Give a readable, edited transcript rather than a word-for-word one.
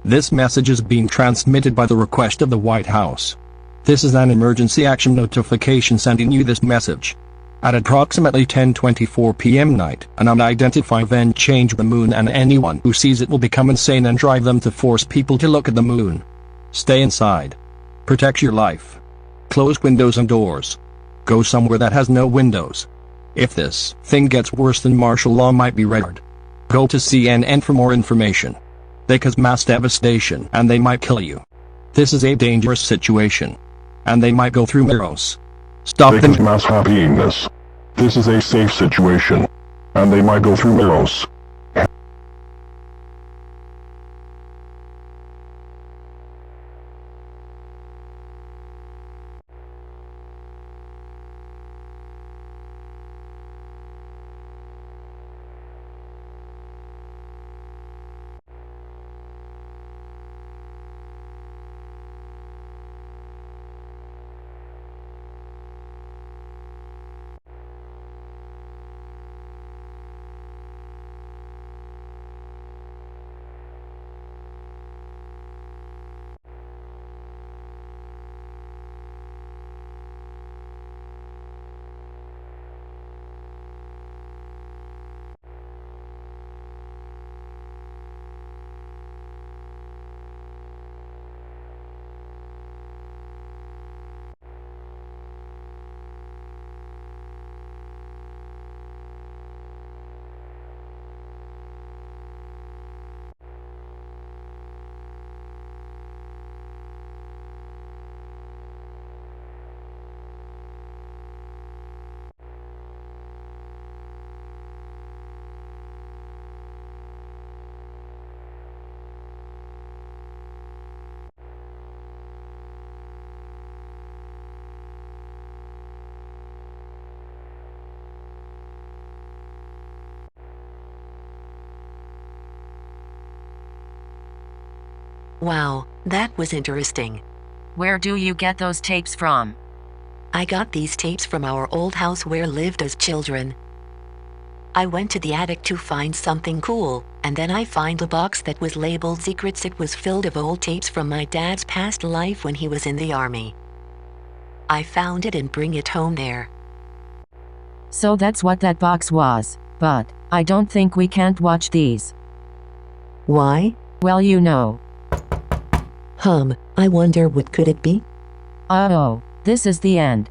This message is being transmitted by the request of the White House. This is an emergency action notification sending you this message. At approximately 10:24 p.m. night, an unidentified event changed the moon, and anyone who sees it will become insane and drive them to force people to look at the moon. Stay inside. Protect your life. Close windows and doors. Go somewhere that has no windows. If this thing gets worse, then martial law might be rendered. Go to CNN for more information. They cause mass devastation and they might kill you. This is a dangerous situation. And they might go through arrows. Stop them. They cause mass happiness. This is a safe situation. And they might go through arrows. Wow, that was interesting. Where do you get those tapes from? I got these tapes from our old house where lived as children. I went to the attic to find something cool, and then I find a box that was labeled secrets. It was filled of old tapes from my dad's past life when he was in the army. I found it and bring it home there. So that's what that box was. But I don't think we can't watch these. Why? Well, you know. I wonder what could it be? Oh, this is the end.